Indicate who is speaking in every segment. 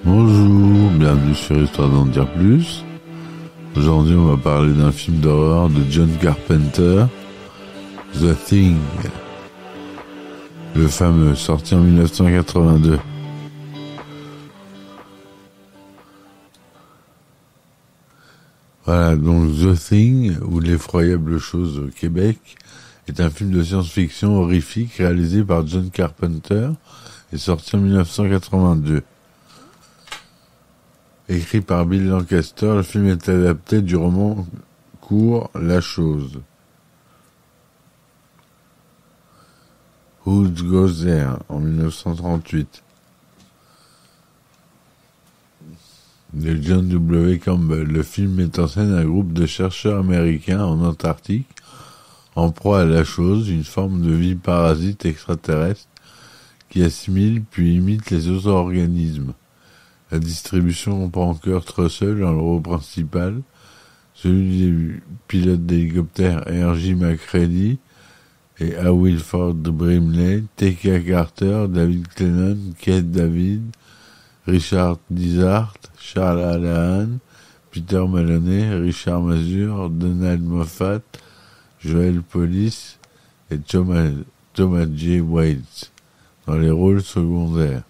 Speaker 1: Bonjour, bienvenue sur Histoire d'en dire plus. Aujourd'hui, on va parler d'un film d'horreur de John Carpenter, The Thing, le fameux, sorti en 1982. Voilà, donc The Thing, ou L'effroyable chose au Québec, est un film de science-fiction horrifique réalisé par John Carpenter et sorti en 1982. Écrit par Bill Lancaster, le film est adapté du roman court La Chose. Who Goes There en 1938. De John W. Campbell. Le film met en scène un groupe de chercheurs américains en Antarctique, en proie à la chose, une forme de vie parasite extraterrestre qui assimile puis imite les autres organismes. La distribution comprend Kurt Russell dans le rôle principal, celui du pilote d'hélicoptère R.J. McCready et A. Wilford Brimley, T.K. Carter, David Clennon, Keith David, Richard Dizart, Charles Hallahan, Peter Maloney, Richard Masur, Donald Moffat, Joel Police et Thomas J. Waits dans les rôles secondaires.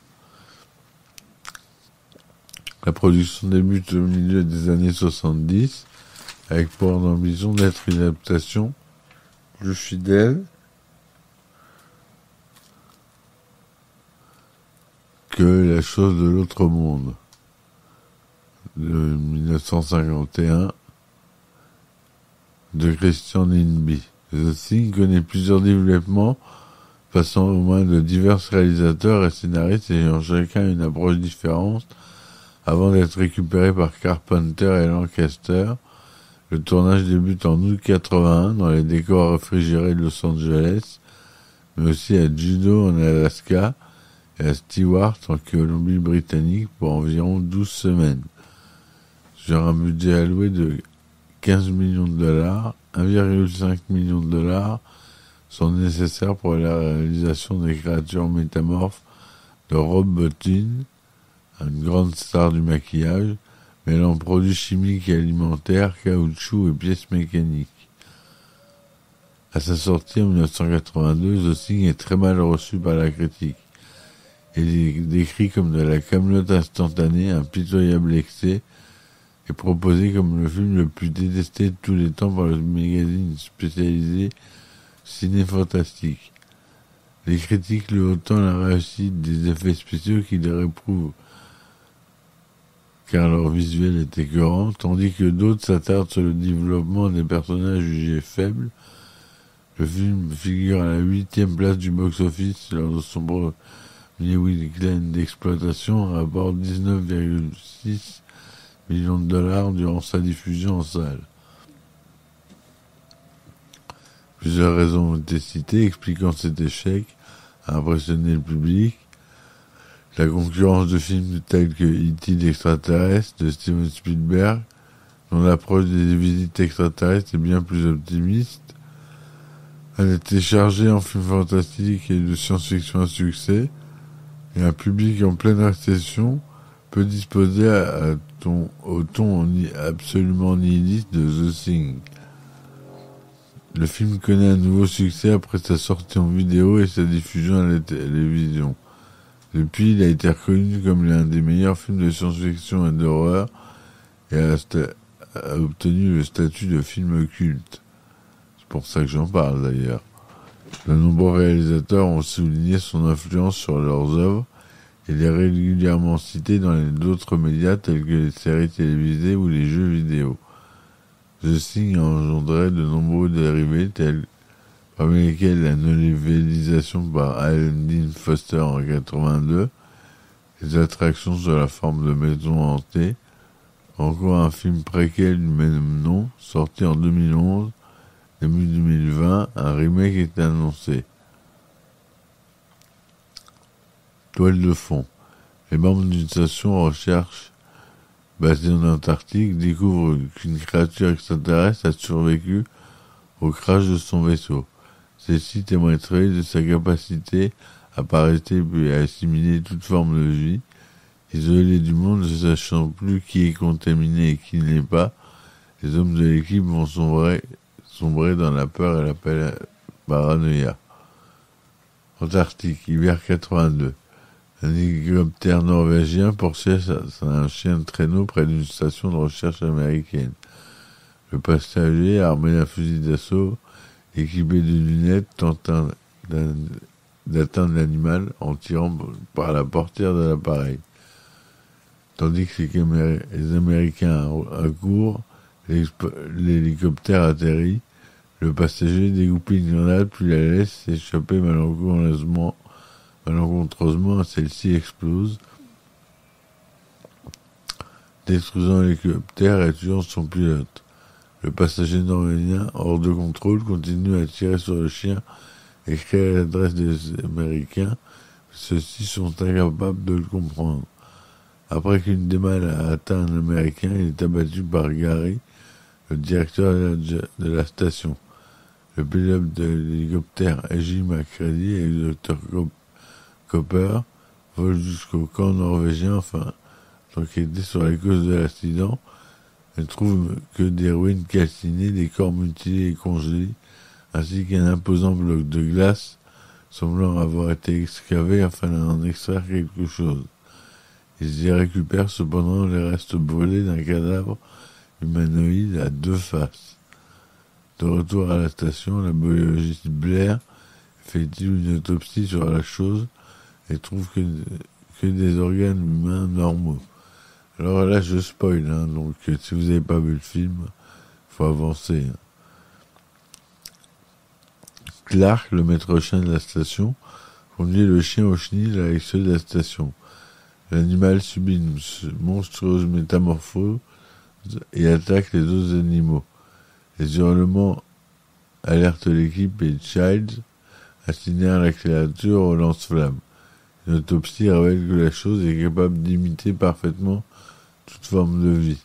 Speaker 1: La production débute au milieu des années 70, avec pour ambition d'être une adaptation plus fidèle que La chose de l'autre monde, de 1951, de Christian Lindby. The Thing connaît plusieurs développements, passant aux mains de divers réalisateurs et scénaristes ayant chacun une approche différente, avant d'être récupéré par Carpenter et Lancaster. Le tournage débute en août 81 dans les décors réfrigérés de Los Angeles, mais aussi à Juneau en Alaska et à Stewart en Colombie-Britannique pour environ 12 semaines. Sur un budget alloué de 15 millions de dollars, 1,5 million de dollars sont nécessaires pour la réalisation des créatures métamorphes de Rob Bottin, une grande star du maquillage, mêlant produits chimiques et alimentaires, caoutchouc et pièces mécaniques. À sa sortie en 1982, The Thing est très mal reçu par la critique. Il est décrit comme de la camelote instantanée, un pitoyable excès, et proposé comme le film le plus détesté de tous les temps par le magazine spécialisé Ciné Fantastique. Les critiques louent autant la réussite des effets spéciaux qu'ils les réprouvent, car leur visuel est écœurant, tandis que d'autres s'attardent sur le développement des personnages jugés faibles. Le film figure à la 8e place du box-office lors de son premier week-end d'exploitation, rapporte 19,6 millions de dollars durant sa diffusion en salle. Plusieurs raisons ont été citées expliquant cet échec à impressionner le public. La concurrence de films tels que E.T. l'extraterrestre de Steven Spielberg, dont l'approche des visites extraterrestres est bien plus optimiste. Elle était chargée en films fantastiques et de science-fiction à succès, et un public en pleine récession peut disposer au ton absolument nihiliste de The Thing. Le film connaît un nouveau succès après sa sortie en vidéo et sa diffusion à la télévision. Depuis, il a été reconnu comme l'un des meilleurs films de science-fiction et d'horreur et a obtenu le statut de film culte. C'est pour ça que j'en parle d'ailleurs. De nombreux réalisateurs ont souligné son influence sur leurs œuvres et il est régulièrement cité dans d'autres médias tels que les séries télévisées ou les jeux vidéo. The Thing a engendré de nombreux dérivés parmi lesquels la novélisation par Alan Dean Foster en 82, les attractions sous la forme de maisons hantées, encore un film préquel du même nom, sorti en 2011, début 2020, un remake est annoncé. Toile de fond. Les membres d'une station recherchent basé en Antarctique, découvre qu'une créature extraterrestre a survécu au crash de son vaisseau. Celle-ci témoignerait de sa capacité à parasiter puis à assimiler toute forme de vie. Isolés du monde, ne sachant plus qui est contaminé et qui ne l'est pas, les hommes de l'équipe vont sombrer dans la peur et la paranoïa. Antarctique, hiver 82. Un hélicoptère norvégien poursuit un chien de traîneau près d'une station de recherche américaine. Le passager, armé d'un fusil d'assaut, équipé de lunettes, tente d'atteindre l'animal en tirant par la portière de l'appareil. Tandis que les Américains accourent, l'hélicoptère atterrit, le passager dégoupille une grenade puis la laisse s'échapper malencontreusement, celle-ci explose, détruisant l'hélicoptère et tuant son pilote. Le passager norvégien, hors de contrôle, continue à tirer sur le chien et crie à l'adresse des Américains. Ceux-ci sont incapables de le comprendre. Après qu'une des balles a atteint un Américain, il est abattu par Gary, le directeur de la station. Le pilote de l'hélicoptère A.J. McCready et le Dr. Cooper volent jusqu'au camp norvégien afin d'enquêter sur les causes de l'accident. Ils trouvent que des ruines calcinées, des corps mutilés et congelés, ainsi qu'un imposant bloc de glace semblant avoir été excavé afin d'en extraire quelque chose. Ils y récupèrent cependant les restes brûlés d'un cadavre humanoïde à 2 faces. De retour à la station, la biologiste Blair effectue une autopsie sur la chose et trouve que des organes humains normaux. Alors là, je spoil, donc si vous n'avez pas vu le film, faut avancer. Clark, le maître chien de la station, conduit le chien au chenil avec ceux de la station. L'animal subit une monstrueuse métamorphose et attaque les autres animaux. Les hurlements alertent l'équipe et Childs assignèrent la créature au lance-flammes. Une autopsie révèle que la chose est capable d'imiter parfaitement toute forme de vie.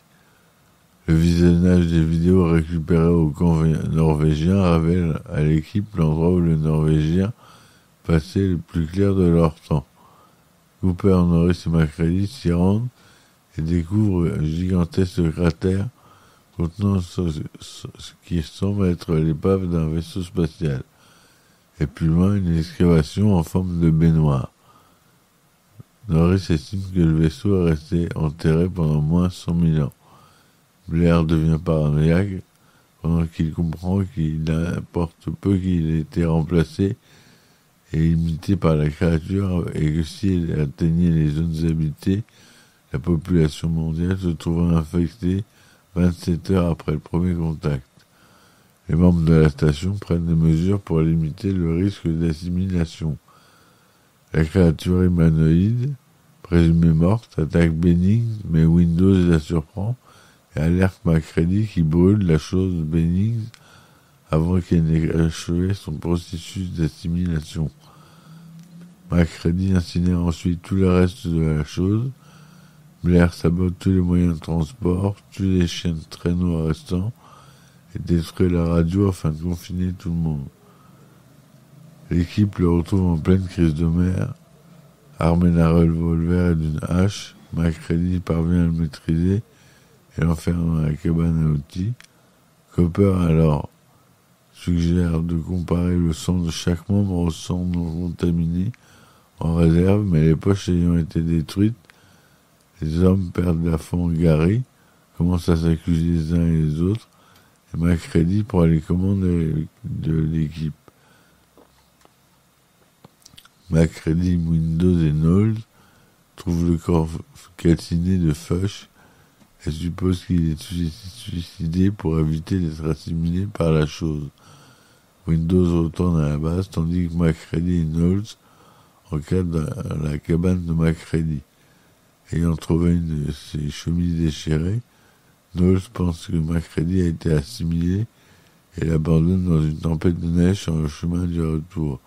Speaker 1: Le visionnage des vidéos récupérées au camp norvégien révèle à l'équipe l'endroit où les Norvégiens passaient le plus clair de leur temps. Cooper, Norris et McCready s'y rendent et découvrent un gigantesque cratère contenant ce qui semble être l'épave d'un vaisseau spatial. Et plus loin, une excavation en forme de baignoire. Norris estime que le vaisseau est resté enterré pendant moins 100 000 ans. Blair devient paranoïaque pendant qu'il comprend qu'il importe peu qu'il ait été remplacé et imité par la créature et que si elle atteignait les zones habitées, la population mondiale se trouverait infectée 27 heures après le premier contact. Les membres de la station prennent des mesures pour limiter le risque d'assimilation. La créature humanoïde, présumée morte, attaque Bennings, mais Windows la surprend et alerte McCready qui brûle la chose Bennings avant qu'elle n'ait achevé son processus d'assimilation. McCready incinère ensuite tout le reste de la chose. Blair sabote tous les moyens de transport, tue les chiens de traîneau restants et détruit la radio afin de confiner tout le monde. L'équipe le retrouve en pleine crise de mer, armé d'un revolver et d'une hache. McCready parvient à le maîtriser et l'enferme dans la cabane à outils. Cooper alors suggère de comparer le sang de chaque membre au sang non contaminé en réserve, mais les poches ayant été détruites, les hommes perdent la foi en Gary, commencent à s'accuser les uns et les autres, et McCready prend les commandes de l'équipe. McCready, Windows et Knowles trouvent le corps calciné de Fuchs et supposent qu'il est suicidé pour éviter d'être assimilé par la chose. Windows retourne à la base, tandis que McCready et Knowles encadrent la cabane de McCready. Ayant trouvé une de ses chemises déchirées, Knowles pense que McCready a été assimilé et l'abandonne dans une tempête de neige sur le chemin du retour.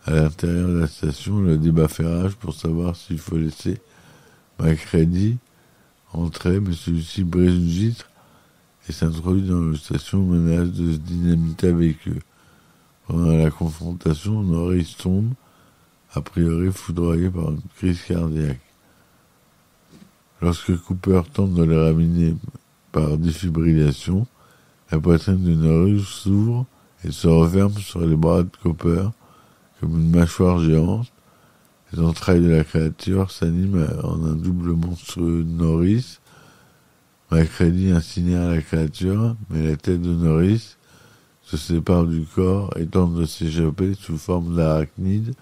Speaker 1: À l'intérieur de la station, le débat fait rage pour savoir s'il faut laisser McCready entrait, mais celui-ci brise une vitre et s'introduit dans la station, menace de se dynamiter avec eux. Pendant la confrontation, Norris tombe, a priori foudroyé par une crise cardiaque. Lorsque Cooper tente de le ramener par défibrillation, la poitrine de Norris s'ouvre et se referme sur les bras de Cooper comme une mâchoire géante. Les entrailles de la créature s'animent en un double monstrueux Norris. MacReady incinère la créature, mais la tête de Norris se sépare du corps et tente de s'échapper sous forme d'arachnide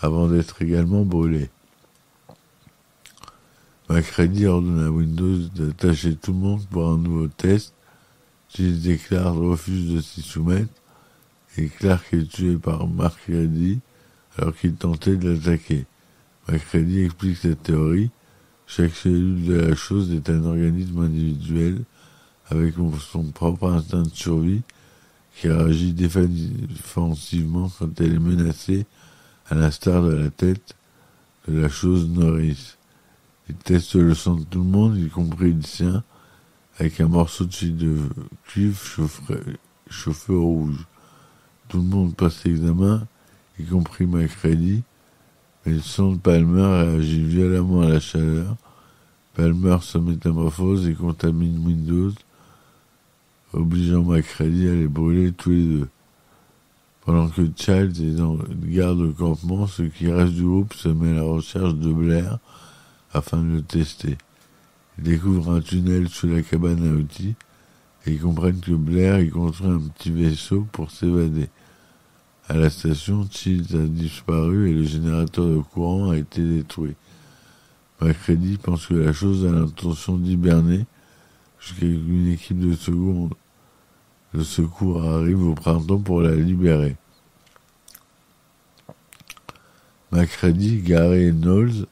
Speaker 1: avant d'être également brûlé. MacReady ordonne à Windows d'attacher tout le monde pour un nouveau test. Giles et Clark refusent de s'y soumettre et Clark est tué par MacReady alors qu'il tentait de l'attaquer. MacReady explique cette théorie. Chaque cellule de la chose est un organisme individuel avec son propre instinct de survie qui réagit défensivement quand elle est menacée, à l'instar de la tête de la chose Norris. Il teste le sang de tout le monde, y compris le sien, avec un morceau de fil de cuivre chauffé au rouge. Tout le monde passe l'examen, y compris MacReady, mais le sang de Palmer réagit violemment à la chaleur. Palmer se métamorphose et contamine Windows, obligeant MacReady à les brûler tous les deux. Pendant que Childs est en garde au campement, ceux qui restent du groupe se mettent à la recherche de Blair afin de le tester. Ils découvrent un tunnel sous la cabane à outils et ils comprennent que Blair y construit un petit vaisseau pour s'évader. À la station, Childs a disparu et le générateur de courant a été détruit. MacReady pense que la chose a l'intention d'hiberner jusqu'à ce qu'une équipe de secours arrive au printemps pour la libérer. MacReady, Gary et Knowles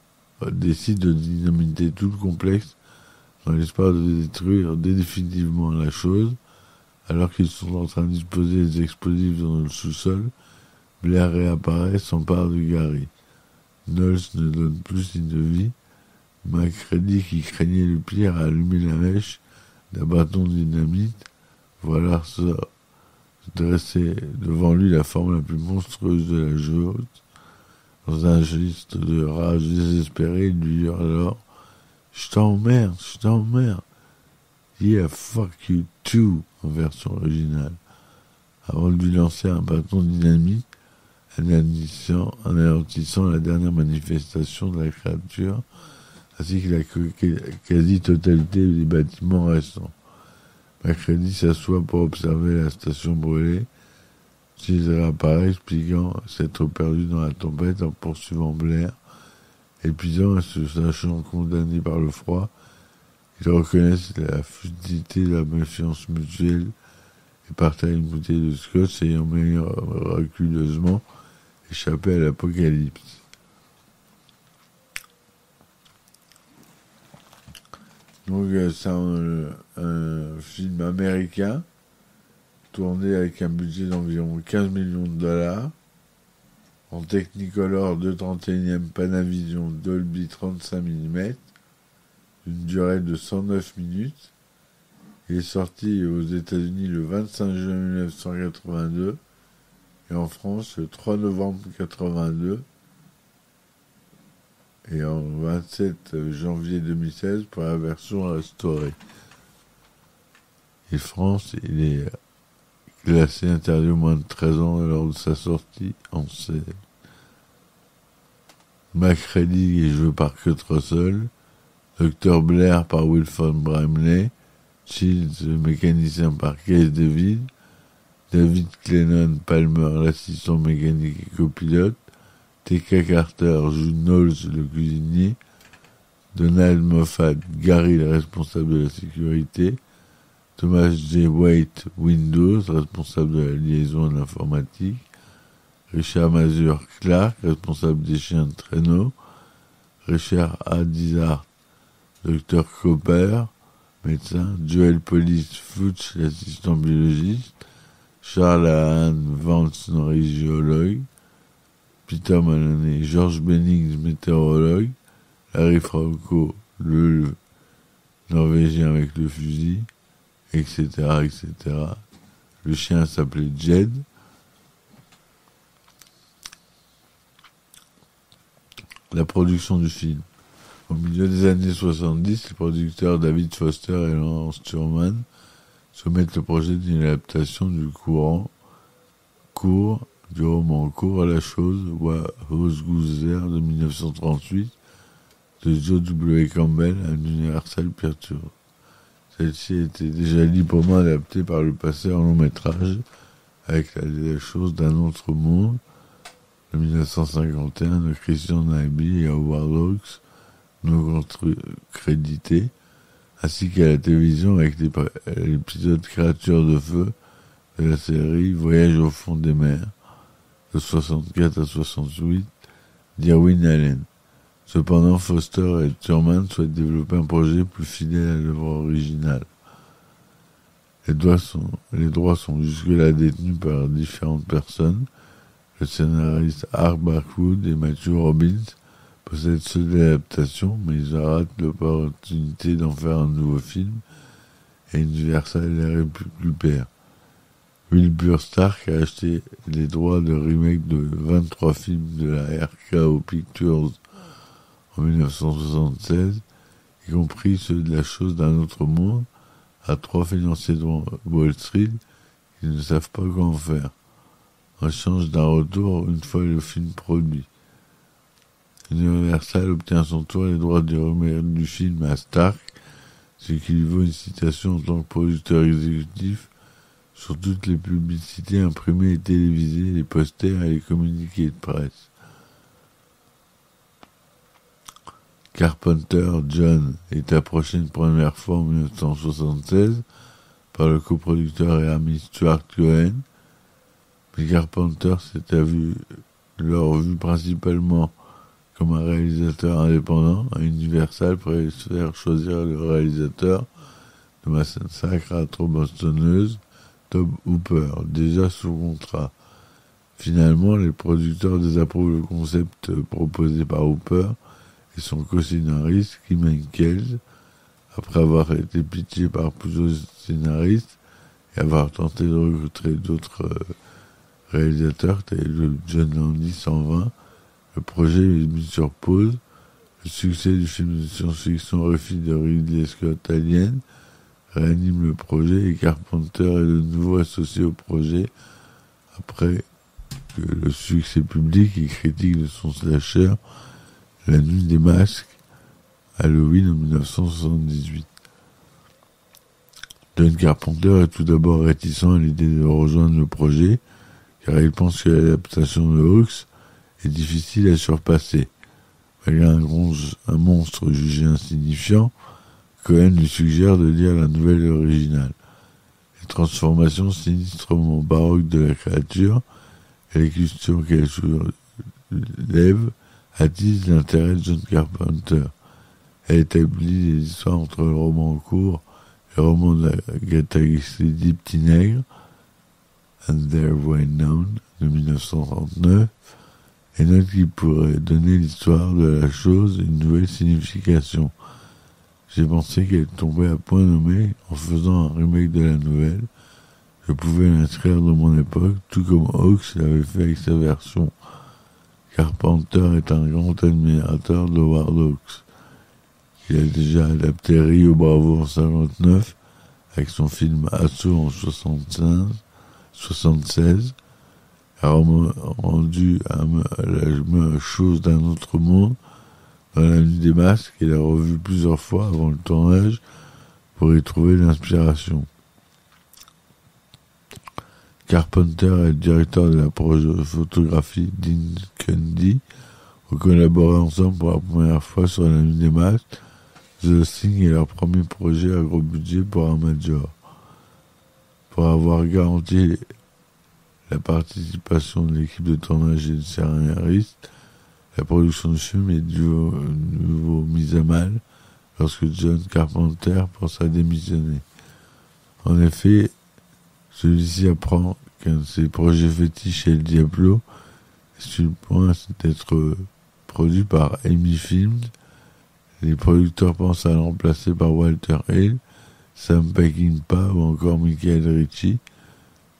Speaker 1: décident de dynamiter tout le complexe dans l'espoir de détruire définitivement la chose. Alors qu'ils sont en train de disposer des explosifs dans le sous-sol, Blair réapparaît, s'empare de Gary. Knowles ne donne plus signe de vie. MacReady, qui craignait le pire, a allumé la mèche d'un bâton de dynamite. Voilà se dresser devant lui la forme la plus monstrueuse de la chose. Dans un geste de rage désespérée, il lui hurle alors « Je t'emmerde, je t'emmerde !» Yeah, fuck you too, en version originale. Avant de lui lancer un bâton de dynamite, anéantissant la dernière manifestation de la créature, ainsi que la quasi-totalité des bâtiments restants. MacReady s'assoit pour observer la station brûlée. Giles réapparaît, expliquant s'être perdu dans la tempête en poursuivant Blair. Épuisant et se sachant condamné par le froid, ils reconnaissent la futilité de la méfiance mutuelle et partagent une bouteille de scotch ayant miraculeusement échappé à l'apocalypse. Donc c'est un film américain tourné avec un budget d'environ 15 millions de dollars en Technicolor 2/31e Panavision Dolby 35 mm d'une durée de 109 minutes. Il est sorti aux États-Unis le 25 juin 1982 et en France le 3 novembre 1982 et en 27 janvier 2016 pour la version restaurée. Et France, il est classé interdit aux moins de 13 ans lors de sa sortie en scène. MacReady est joué par Kurt Russell, Dr Blair par Wilford Brimley, Shields le mécanicien par Keith David, David Clennon Palmer l'assistant mécanique et copilote, T.K. Carter joue Knowles le cuisinier, Donald Moffat Gary le responsable de la sécurité, Thomas J. Waite Windows responsable de la liaison de l'informatique, Richard Mazur Clark responsable des chiens de traîneau, Richard A. Dizard Dr Cooper médecin, Joel Police Futch l'assistant biologiste, Charles Ahan Vance Norris géologue, Peter Maloney George Bennings météorologue, Larry Franco le Norvégien avec le fusil, etc., etc. Le chien s'appelait Jed. La production du film. Au milieu des années 70, les producteurs David Foster et Lawrence Turman soumettent le projet d'une adaptation du roman court à la chose House Goose Air de 1938 de Joe W. Campbell à Universal Pictures. Celle-ci était déjà librement adaptée par le passé en long métrage avec la chose d'un autre monde de 1951 de Christian Nyby et Howard Hawks, non crédité, ainsi qu'à la télévision avec l'épisode Créatures de feu de la série Voyage au fond des mers de 64 à 68 d'Irwin Allen. Cependant, Foster et Turman souhaitent développer un projet plus fidèle à l'œuvre originale. Les droits sont jusque-là détenus par différentes personnes. Le scénariste Art Barkwood et Matthew Robbins possèdent ceux de l'adaptation, mais ils ratent l'opportunité d'en faire un nouveau film et Universal les récupère. Wilbur Stark a acheté les droits de remake de 23 films de la RKO Pictures en 1976, y compris ceux de la chose d'un autre monde, à 3 financiers de Wall Street qui ne savent pas comment faire, en échange d'un retour une fois le film produit. Universal obtient à son tour les droits du remake du film à Stark, ce qui lui vaut une citation en tant que producteur exécutif sur toutes les publicités imprimées et télévisées, les posters et les communiqués de presse. Carpenter John est approché une première fois en 1976 par le coproducteur et ami Stuart Cohen, mais Carpenter s'était vu principalement comme un réalisateur indépendant. À Universal préfère choisir le réalisateur de Massacre à trop bostonneuse, Tobe Hooper, déjà sous contrat. Finalement, les producteurs désapprouvent le concept proposé par Hooper et son co-scénariste Kim Henkels, après avoir été pitché par plusieurs scénaristes et avoir tenté de recruter d'autres réalisateurs tels que John Landis 120. Le projet est mis sur pause. Le succès du film de science-fiction Récit de Ridley Scott Alien réanime le projet et Carpenter est de nouveau associé au projet après que le succès public et critique de son slasher La Nuit des Masques, Halloween en 1978. John Carpenter est tout d'abord réticent à l'idée de rejoindre le projet, car il pense que l'adaptation de Hawks est difficile à surpasser. Malgré un monstre jugé insignifiant, Cohen lui suggère de lire la nouvelle originale. Les transformations sinistrement baroques de la créature et les questions qu'elle soulève attise l'intérêt de John Carpenter. Elle établit les histoires entre le roman court et le roman de Agatha Christie des Petits Nègres, And There Were None, de 1939, et note qu'il pourrait donner l'histoire de la chose une nouvelle signification. J'ai pensé qu'elle tombait à point nommé en faisant un remake de la nouvelle. Je pouvais l'inscrire dans mon époque, tout comme Hawks l'avait fait avec sa version. Carpenter est un grand admirateur de Howard Hawks. Il a déjà adapté Rio Bravo en 1959, avec son film Assaut en 1976, a rendu la chose d'un autre monde dans La Nuit des Masques et l'a revu plusieurs fois avant le tournage pour y trouver l'inspiration. Carpenter est le directeur de la photographie Dean Cundey, ont collaboré ensemble pour la première fois sur La Nuit des Masques. The Thing est leur premier projet à gros budget pour un major. Pour avoir garanti la participation de l'équipe de tournage et de scénaristes, la production du film est de nouveau mise à mal lorsque John Carpenter pense à démissionner. En effet, celui-ci apprend qu'un de ses projets fétiches est le Diablo, et sur le point d'être produit par Amy Films, Les producteurs pensent à le remplacer par Walter Hill, Sam Peckinpah ou encore Michael Ritchie,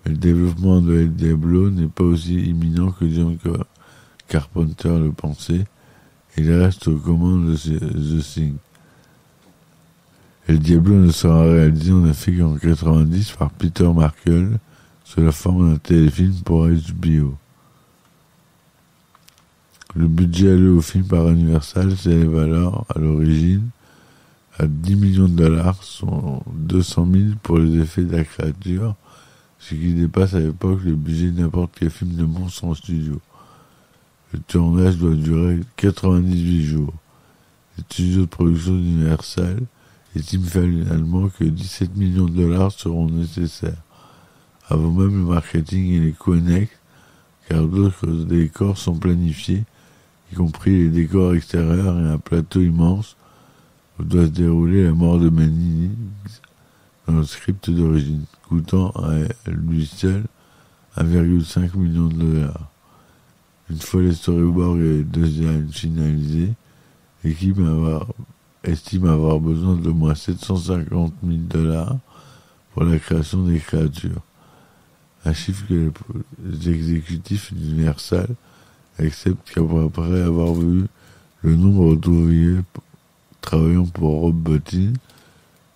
Speaker 1: mais le développement de El Diablo n'est pas aussi imminent que John Carpenter le pensait, et il reste aux commandes de The Thing. El Diablo ne sera réalisé en effet qu'en 1990 par Peter Markle sous la forme d'un téléfilm pour HBO. Le budget alloué au film par Universal s'élève alors à l'origine à 10 millions de dollars, soit 200 000 pour les effets de la créature, ce qui dépasse à l'époque le budget de n'importe quel film de monstre en studio. Le tournage doit durer 98 jours. Les studios de production d'Universal estiment finalement que 17 millions de dollars seront nécessaires, avant même le marketing et les coûts annexes, car d'autres décors sont planifiés, y compris les décors extérieurs et un plateau immense où doit se dérouler la mort de Manning dans le script d'origine, coûtant à lui seul 1,5 million de dollars. Une fois les storyboards et les designs finalisés, l'équipe estime avoir besoin d'au moins 750 000 dollars pour la création des créatures. Un chiffre que les exécutifs d'Universal acceptent qu'après avoir vu le nombre d'ouvriers travaillant pour Rob Bottin,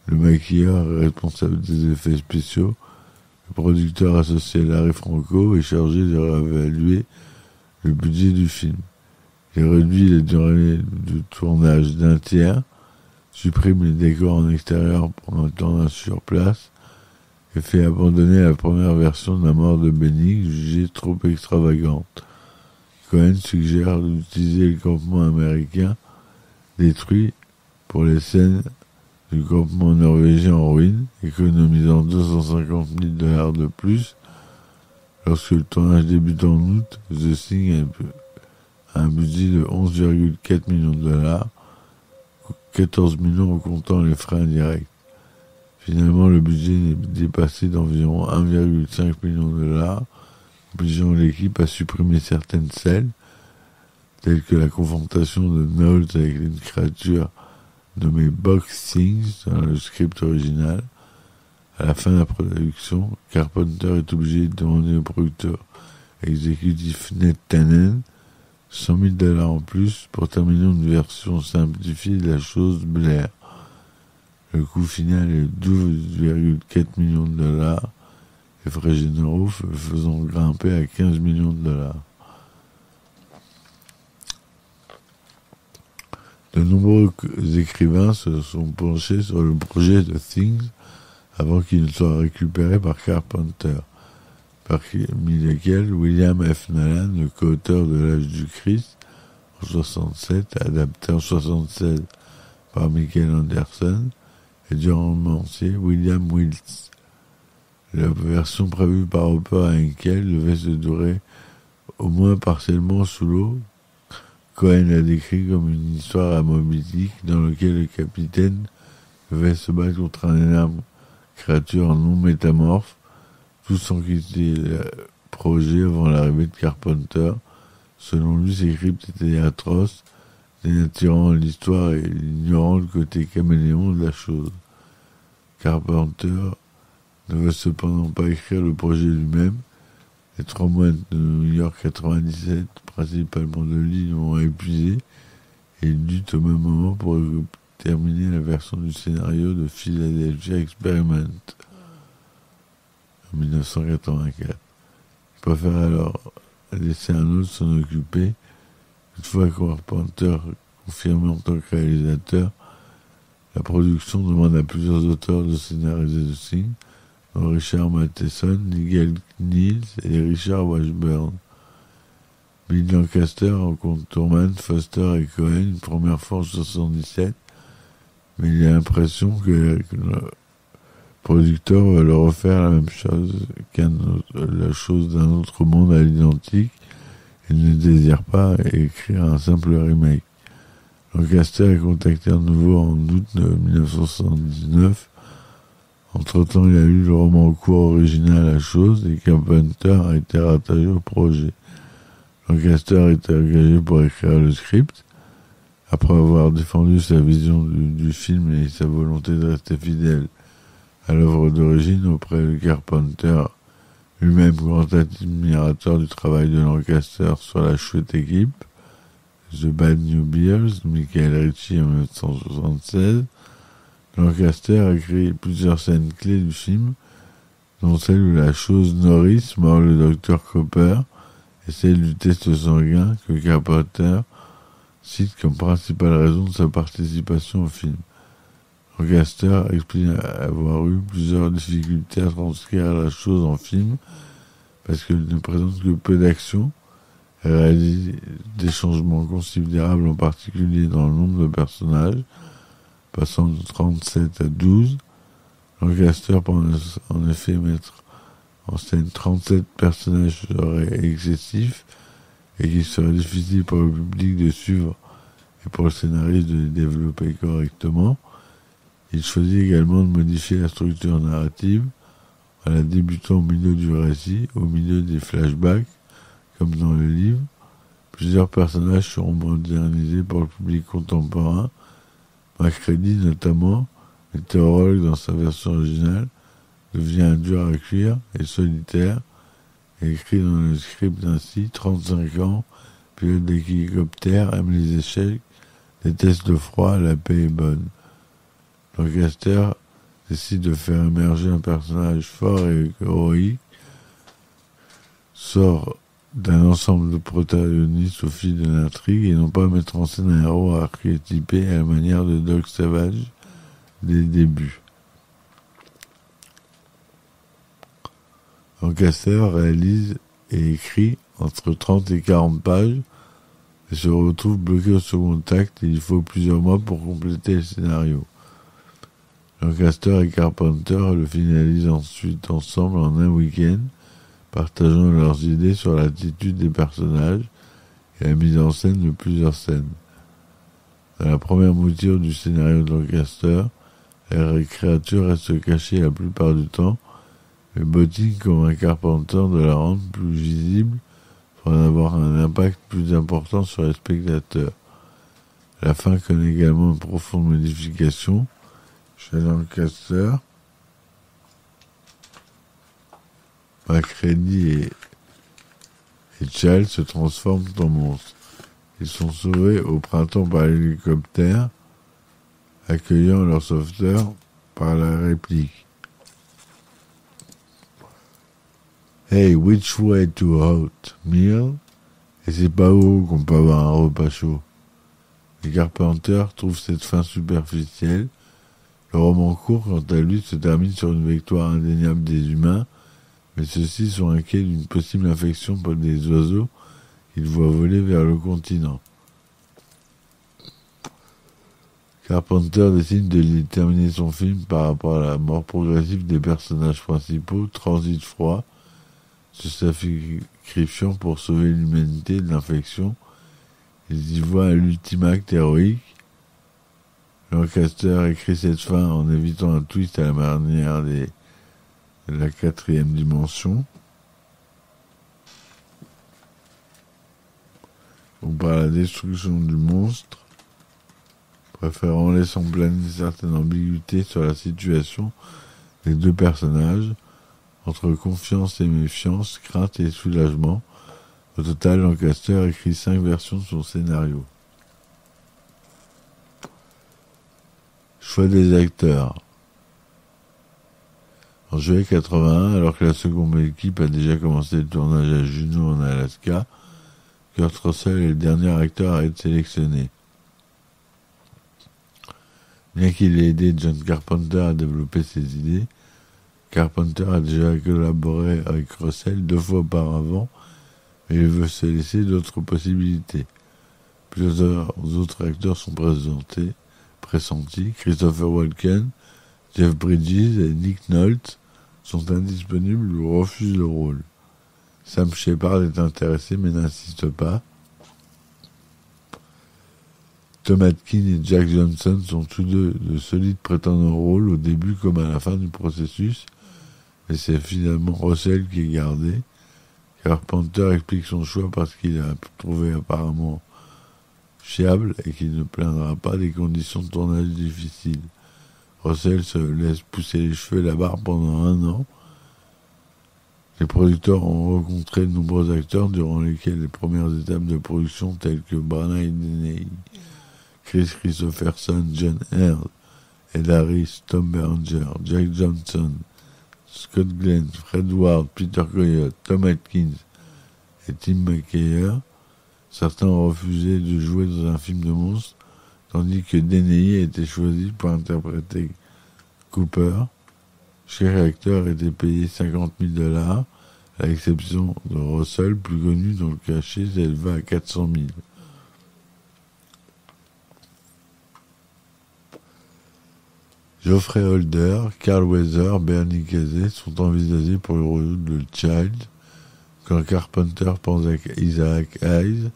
Speaker 1: le maquilleur responsable des effets spéciaux, le producteur associé Larry Franco est chargé de réévaluer le budget du film. Il réduit la durée de tournage d'un tiers, supprime les décors en extérieur pour un tournage sur place et fait abandonner la première version de la mort de Benny jugée trop extravagante. Cohen suggère d'utiliser le campement américain détruit pour les scènes du campement norvégien en ruine, économisant 250 000 dollars de plus. Lorsque le tournage débute en août, The Thing a un budget de 11,4 millions de dollars, 14 millions en comptant les frais indirects. Finalement, le budget est dépassé d'environ 1,5 million de dollars, obligeant l'équipe à supprimer certaines scènes, telles que la confrontation de Knowles avec une créature nommée Box Things dans le script original. À la fin de la production, Carpenter est obligé de demander au producteur exécutif Ned Tannen 100 000 dollars en plus pour terminer une version simplifiée de la chose Blair. Le coût final est 12,4 millions de dollars, les frais généraux faisant grimper à 15 millions de dollars. De nombreux écrivains se sont penchés sur le projet de Things avant qu'il ne soit récupéré par Carpenter, parmi lesquels William F. Nolan, le co-auteur de L'Âge du Christ en 1967, adapté en 1976 par Michael Anderson, et du romancier William Wiltz. La version prévue par Hopper et Henkel devait se dérouler au moins partiellement sous l'eau. Cohen l'a décrit comme une histoire à Moby Dick dans laquelle le capitaine devait se battre contre un énorme créature non métamorphe, tout sans quitter le projet avant l'arrivée de Carpenter. Selon lui, ces cryptes étaient atroces, dénaturant l'histoire et ignorant le côté caméléon de la chose. Carpenter ne veut cependant pas écrire le projet lui-même. Les 3 mois de New York 97, principalement de Lille, l'ont épuisé et il lutte au même moment pour terminer la version du scénario de Philadelphia Experiment en 1984. Il préfère alors laisser un autre s'en occuper. Une fois Carpenter confirmé en tant que réalisateur, la production demande à plusieurs auteurs de scénariser The Thing, dont Richard Matheson, Nigel Kneale et Richard Washburn. Bill Lancaster rencontre Truman, Foster et Cohen une première fois en 1977, mais il a l'impression que le producteur va leur refaire la même chose la chose d'un autre monde à l'identique. Il ne désire pas écrire un simple remake. Lancaster est contacté à nouveau en août 1979. Entre-temps, il a lu le roman court original La Chose et Carpenter a été rattaché au projet. Lancaster était engagé pour écrire le script. Après avoir défendu sa vision du film et sa volonté de rester fidèle à l'œuvre d'origine auprès de Carpenter, lui-même grand admirateur du travail de Lancaster sur la chouette équipe, The Bad New Bears, Michael Ritchie en 1976, Lancaster a créé plusieurs scènes clés du film, dont celle où la chose Norris mord le docteur Copper et celle du test sanguin que Carpenter cite comme principale raison de sa participation au film. Lancaster explique avoir eu plusieurs difficultés à transcrire la chose en film parce qu'elle ne présente que peu d'action. Elle réalise des changements considérables, en particulier dans le nombre de personnages, passant de 37 à 12. Lancaster peut en effet mettre en scène 37 personnages serait excessif et qu'il serait difficile pour le public de suivre et pour le scénariste de les développer correctement. Il choisit également de modifier la structure narrative en la débutant au milieu du récit, au milieu des flashbacks, comme dans le livre. Plusieurs personnages seront modernisés pour le public contemporain. Macready, notamment, météorologue dans sa version originale, devient dur à cuire et solitaire, et écrit dans le script ainsi: 35 ans, pilote d'hélicoptère, aime les échecs, déteste le froid, la paix est bonne. Lancaster décide de faire émerger un personnage fort et héroïque, sort d'un ensemble de protagonistes au fil de l'intrigue et non pas mettre en scène un héros archétypé à la manière de Doc Savage dès le début. Lancaster réalise et écrit entre 30 et 40 pages et se retrouve bloqué au second acte et il faut plusieurs mois pour compléter le scénario. Lancaster et Carpenter le finalisent ensuite ensemble en un week-end, partageant leurs idées sur l'attitude des personnages et la mise en scène de plusieurs scènes. Dans la première mouture du scénario de Lancaster, les créatures restent cachées la plupart du temps, mais Botting convainc Carpenter de la rendre plus visible pour en avoir un impact plus important sur les spectateurs. La fin connaît également une profonde modification chez Lancaster. Macready et Child se transforment en monstres. Ils sont sauvés au printemps par l'hélicoptère, accueillant leur sauveteur par la réplique: Hey, which way to hot meal? Et c'est pas où qu'on peut avoir un repas chaud. Les Carpenter trouvent cette fin superficielle. Le roman court, quant à lui, se termine sur une victoire indéniable des humains, mais ceux-ci sont inquiets d'une possible infection par des oiseaux qu'ils voient voler vers le continent. Carpenter décide de terminer son film par rapport à la mort progressive des personnages principaux, transit froid, se sacrifiant pour sauver l'humanité de l'infection. Ils y voient l'ultime acte héroïque. Lancaster écrit cette fin en évitant un twist à la manière de la 4e dimension. Ou par la destruction du monstre, préférant laisser planer une certaine ambiguïté sur la situation des deux personnages, entre confiance et méfiance, crainte et soulagement. Au total, Lancaster écrit 5 versions de son scénario. Choix des acteurs. En juillet 81, alors que la seconde équipe a déjà commencé le tournage à Juneau en Alaska, Kurt Russell est le dernier acteur à être sélectionné. Bien qu'il ait aidé John Carpenter à développer ses idées, Carpenter a déjà collaboré avec Russell 2 fois auparavant, mais il veut se laisser d'autres possibilités. Plusieurs autres acteurs sont pressentis. Christopher Walken, Jeff Bridges et Nick Nolte sont indisponibles ou refusent le rôle. Sam Shepard est intéressé mais n'insiste pas. Tom Atkins et Jack Johnson sont tous deux de solides prétendants au rôle au début comme à la fin du processus, mais c'est finalement Russell qui est gardé. Carpenter explique son choix parce qu'il a trouvé apparemment fiable et qui ne plaindra pas des conditions de tournage difficiles. Russell se laisse pousser les cheveux et la barbe pendant 1 an. Les producteurs ont rencontré de nombreux acteurs durant lesquels les premières étapes de production telles que Branagh Dennehy, Chris Christopherson, John Heard, Ed Harris, Tom Berenger, Jack Johnson, Scott Glenn, Fred Ward, Peter Coyote, Tom Atkins et Tim McKeyer. Certains ont refusé de jouer dans un film de monstres, tandis que Dennehy a été choisi pour interpréter Cooper. Chaque acteur était payé $50,000, à l'exception de Russell, plus connu dont le cachet s'éleva à $400,000. Geoffrey Holder, Carl Weathers, Bernie Casey sont envisagés pour le rôle de Child, quand Carpenter pense à Isaac Hayes,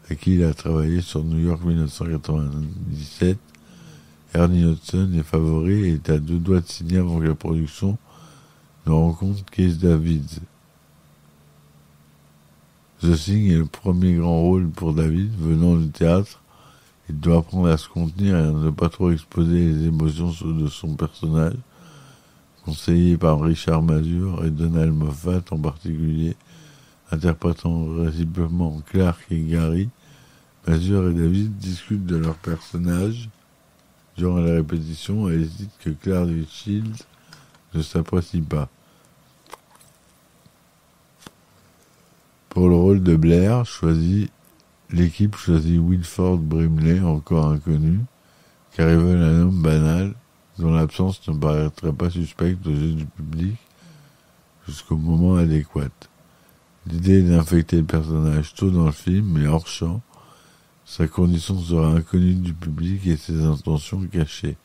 Speaker 1: à qui il a travaillé sur New York 1997. Ernie Hudson est favori et est à 2 doigts de signer avant que la production ne rencontre Keith David. The Thing est le premier grand rôle pour David, venant du théâtre. Il doit apprendre à se contenir et à ne pas trop exposer les émotions de son personnage. Conseillé par Richard Masur et Donald Moffat en particulier, interprétant réciproquement Clark et Gary, Masur et David discutent de leurs personnages durant la répétition et décident que Clark et Shields ne s'apprécient pas. Pour le rôle de Blair, l'équipe choisit Wilford Brimley, encore inconnu, car ils veulent un homme banal, dont l'absence ne paraîtrait pas suspecte aux yeux du public jusqu'au moment adéquat. L'idée est d'infecter le personnage tôt dans le film, mais hors champ. Sa condition sera inconnue du public et ses intentions cachées.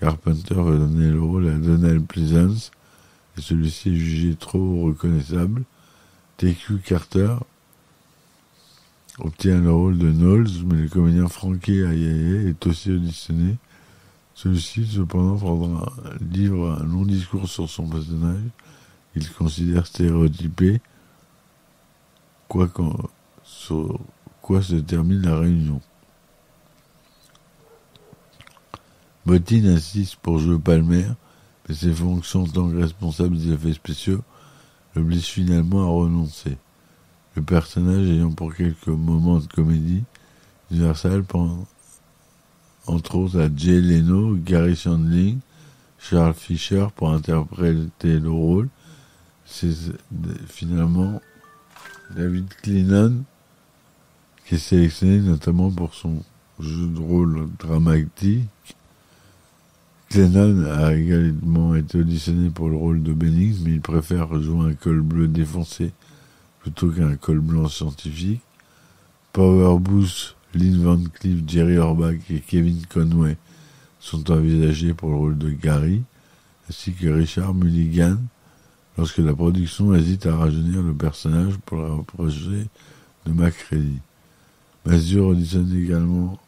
Speaker 1: Carpenter veut donner le rôle à Donald Pleasence, et celui-ci est jugé trop reconnaissable. T.Q. Carter obtient le rôle de Knowles, mais le comédien Frankie Ayaye est aussi auditionné. Celui-ci, cependant, livre un long discours sur son personnage. Il considère stéréotypé, sur quoi se termine la réunion. Bottin insiste pour jouer Palmer, mais ses fonctions en tant que responsable des effets spéciaux l'obligent finalement à renoncer. Le personnage ayant pour quelques moments de comédie, Universal pense entre autres à Jay Leno, Gary Shandling, Charles Fisher pour interpréter le rôle. C'est finalement David Clennon qui est sélectionné notamment pour son jeu de rôle dramatique. Clennon a également été auditionné pour le rôle de Bennings, mais il préfère jouer un col bleu défoncé plutôt qu'un col blanc scientifique. Power Booth, Lynn Van Cleef, Jerry Orbach et Kevin Conway sont envisagés pour le rôle de Gary, ainsi que Richard Mulligan, lorsque la production hésite à rajeunir le personnage pour le rapprocher de McCready. Masur auditionne également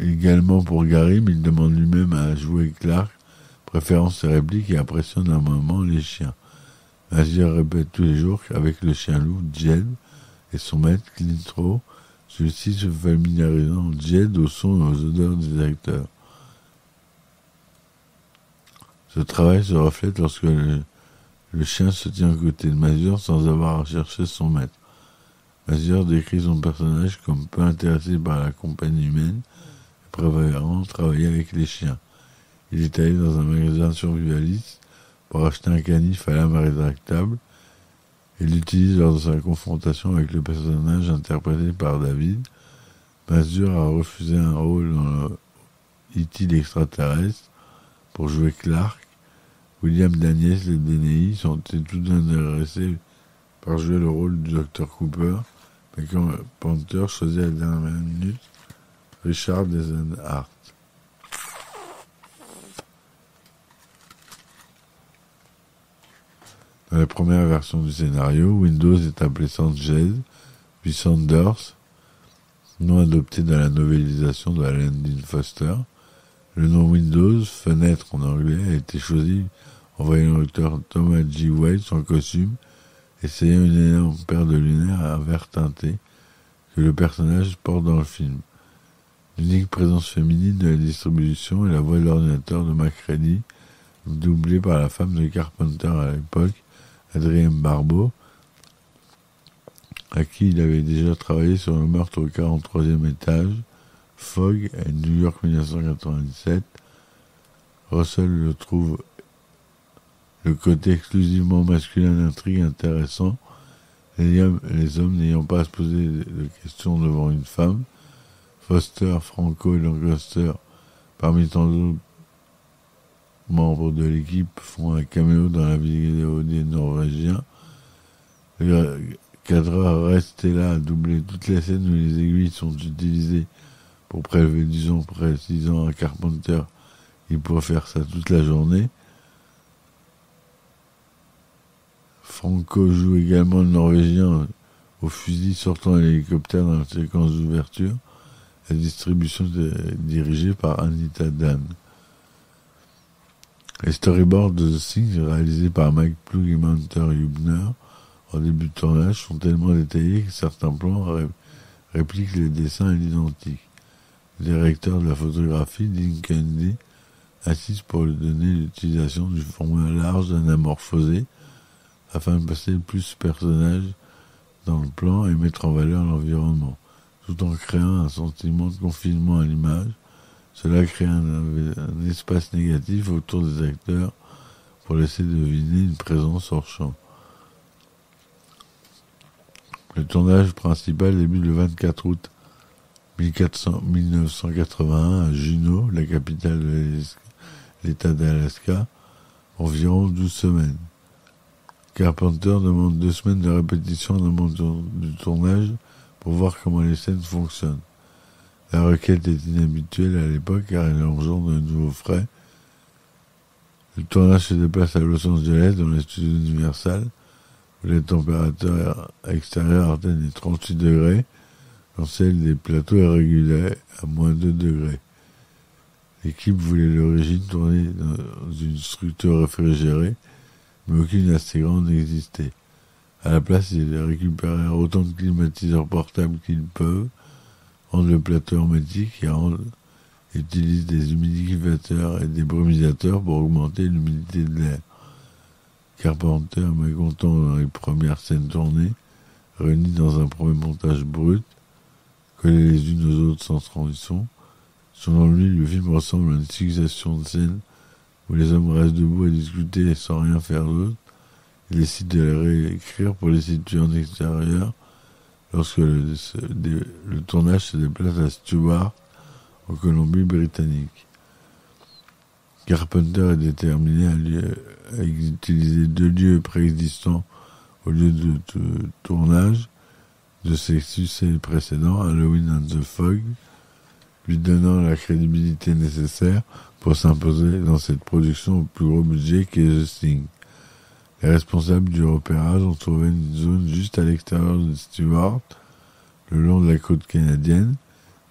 Speaker 1: également pour Gary, mais il demande lui-même à jouer Clark, préférant ses répliques et appréciant d'un moment les chiens. Masur répète tous les jours qu'avec le chien loup, Jed, et son maître, Clint Rowe, celui-ci se familiarisant Jed au son et aux odeurs des acteurs. Ce travail se reflète lorsque le chien se tient à côté de Masur sans avoir à chercher son maître. Masur décrit son personnage comme peu intéressé par la compagnie humaine et préférant travailler avec les chiens. Il est allé dans un magasin survivaliste pour acheter un canif à lame rétractable et l'utilise lors de sa confrontation avec le personnage interprété par David. Masur a refusé un rôle dans le E.T. l'extraterrestre pour jouer Clark. William Daniels et Dennehy sont tous intéressés par jouer le rôle du Dr Cooper, mais quand Panther choisit à la dernière minute Richard Dezenhart. Dans la première version du scénario, Windows est appelé Sanchez, puis Sanders, nom adopté dans la novélisation de Alan Dean Foster. Le nom Windows, fenêtre en anglais, a été choisi en voyant l'acteur Thomas J. White en costume, essayant une énorme paire de lunettes à vert teinté que le personnage porte dans le film. L'unique présence féminine de la distribution est la voix de l'ordinateur de MacReady, doublée par la femme de Carpenter à l'époque, Adrienne Barbeau, à qui il avait déjà travaillé sur le meurtre au 43e étage, Fog, à New York 1997. Russell le trouve le côté exclusivement masculin de l'intrigue intéressant, les hommes n'ayant pas à se poser de questions devant une femme. Foster, Franco et Lancaster, parmi tant d'autres membres de l'équipe, font un caméo dans la vidéo des Norvégiens. Le cadreur resté là à doubler toutes les scènes où les aiguilles sont utilisées pour prélever du son, précisant à Carpenter qu'il pourrait faire ça toute la journée. Franco joue également le Norvégien au fusil sortant de l'hélicoptère dans la séquence d'ouverture. La distribution est dirigée par Anita Dan. Les storyboards de The Thing, réalisés par Mike Ploug et Munter Hübner, en début de tournage, sont tellement détaillés que certains plans répliquent les dessins à l'identique. Le directeur de la photographie, Dean Kennedy, insiste pour lui donner l'utilisation du format large anamorphosé afin de passer le plus de personnages dans le plan et mettre en valeur l'environnement, tout en créant un sentiment de confinement à l'image. Cela crée un espace négatif autour des acteurs pour laisser deviner une présence hors champ. Le tournage principal débute le 24 août 1981 à Juneau, la capitale de l'État d'Alaska, environ 12 semaines. Carpenter demande 2 semaines de répétition en amont du tournage pour voir comment les scènes fonctionnent. La requête est inhabituelle à l'époque car elle engendre de nouveaux frais. Le tournage se déplace à Los Angeles dans les studios Universal où les températures extérieures atteignent les 38 degrés quand celle des plateaux est régulée à moins 2 degrés. L'équipe voulait à l'origine tourner dans une structure réfrigérée, mais aucune assez grande n'existait. À la place, ils récupérèrent autant de climatiseurs portables qu'ils peuvent, rendent le plateau hermétique et utilisent des humidificateurs et des brumisateurs pour augmenter l'humidité de l'air. Carpenter, mécontent dans les premières scènes tournées, réunies dans un premier montage brut, collées les unes aux autres sans transition. Selon lui, le film ressemble à une succession de scènes où les hommes restent debout à discuter sans rien faire d'autre. Il décide de les réécrire pour les situer en extérieur lorsque le tournage se déplace à Stewart, en Colombie-Britannique. Carpenter est déterminé à utiliser 2 lieux préexistants au lieu de tournage de ses succès précédents, Halloween and the Fog, lui donnant la crédibilité nécessaire pour s'imposer dans cette production au plus gros budget qu'est The Thing. Les responsables du repérage ont trouvé une zone juste à l'extérieur de Stewart, le long de la côte canadienne,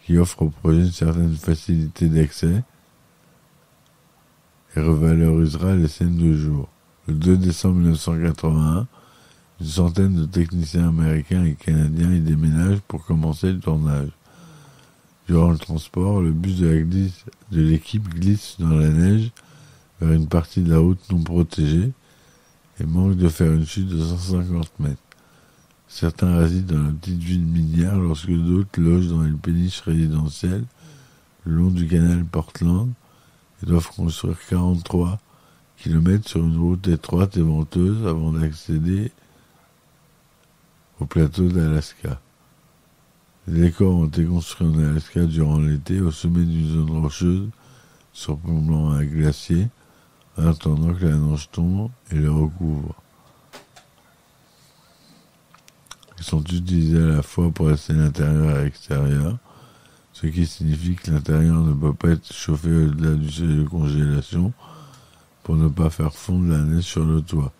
Speaker 1: qui offre au projet une certaine facilité d'accès et revalorisera les scènes de jour. Le 2 décembre 1981, une centaine de techniciens américains et canadiens y déménagent pour commencer le tournage. Durant le transport, le bus de l'équipe glisse dans la neige vers une partie de la route non protégée et manque de faire une chute de 150 mètres. Certains résident dans la petite ville minière lorsque d'autres logent dans les péniches résidentielles le long du canal Portland et doivent construire 43 km sur une route étroite et venteuse avant d'accéder au plateau d'Alaska. Les décors ont été construits en Alaska durant l'été au sommet d'une zone rocheuse surplombant un glacier en attendant que la neige tombe et le recouvre. Ils sont utilisés à la fois pour la scène intérieure et extérieure, ce qui signifie que l'intérieur ne peut pas être chauffé au-delà du seuil de congélation pour ne pas faire fondre la neige sur le toit.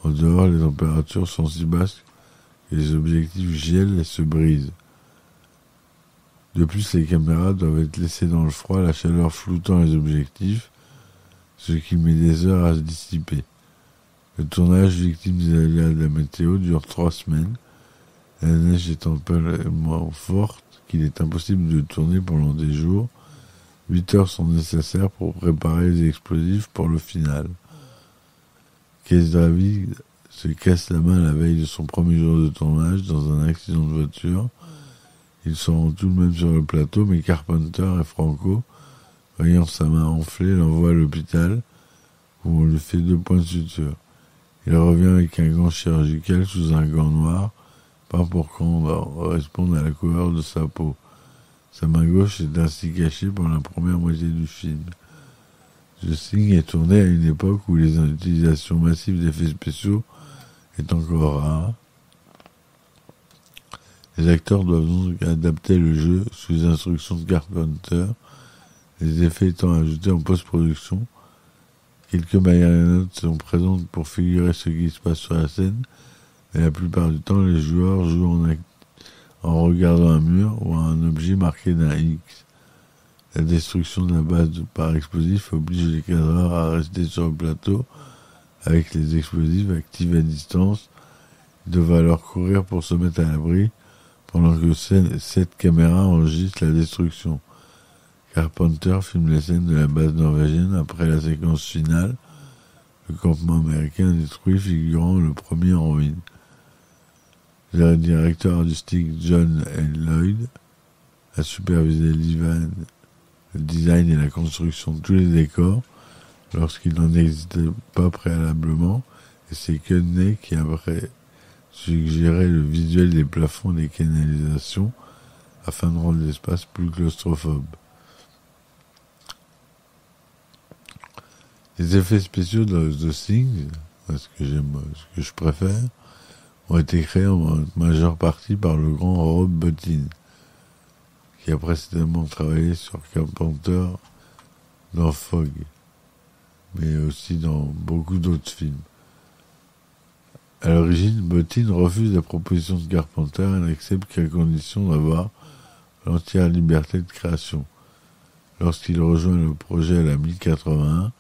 Speaker 1: En dehors, les températures sont si basses que les objectifs gèlent et se brisent. De plus, les caméras doivent être laissées dans le froid, la chaleur floutant les objectifs, ce qui met des heures à se dissiper. Le tournage, victime des aléas de la météo, dure 3 semaines, la neige étant tellement forte qu'il est impossible de tourner pendant des jours. 8 heures sont nécessaires pour préparer les explosifs pour le final. Keith David se casse la main la veille de son premier jour de tournage dans un accident de voiture. Ils sont tout de même sur le plateau, mais Carpenter et Franco, voyant sa main enflée, l'envoient à l'hôpital où on lui fait 2 points de suture. Il revient avec un gant chirurgical sous un gant noir, pas pour correspondre à la couleur de sa peau. Sa main gauche est ainsi cachée pendant la première moitié du film. The Thing est tourné à une époque où les utilisations massives d'effets spéciaux est encore rare. Les acteurs doivent donc adapter le jeu sous les instructions de Carpenter, les effets étant ajoutés en post-production. Quelques marionnettes sont présentes pour figurer ce qui se passe sur la scène, mais la plupart du temps, les joueurs jouent en regardant un mur ou un objet marqué d'un X. La destruction de la base par explosif oblige les cadreurs à rester sur le plateau avec les explosifs activés à distance. Ils doivent alors courir pour se mettre à l'abri pendant que 7 caméras enregistrent la destruction. Carpenter filme les scènes de la base norvégienne après la séquence finale, le campement américain détruit figurant le premier en ruine. Le directeur artistique John L. Lloyd a supervisé le design et la construction de tous les décors lorsqu'il n'en existait pas préalablement, et c'est Cudney qui a suggéré le visuel des plafonds et des canalisations afin de rendre l'espace plus claustrophobe. Les effets spéciaux de The Thing, ce que je préfère, ont été créés en majeure partie par le grand Rob Bottin, qui a précédemment travaillé sur Carpenter dans Fog, mais aussi dans beaucoup d'autres films. À l'origine, Bottin refuse la proposition de Carpenter et n'accepte qu'à condition d'avoir l'entière liberté de création. Lorsqu'il rejoint le projet à la 1081,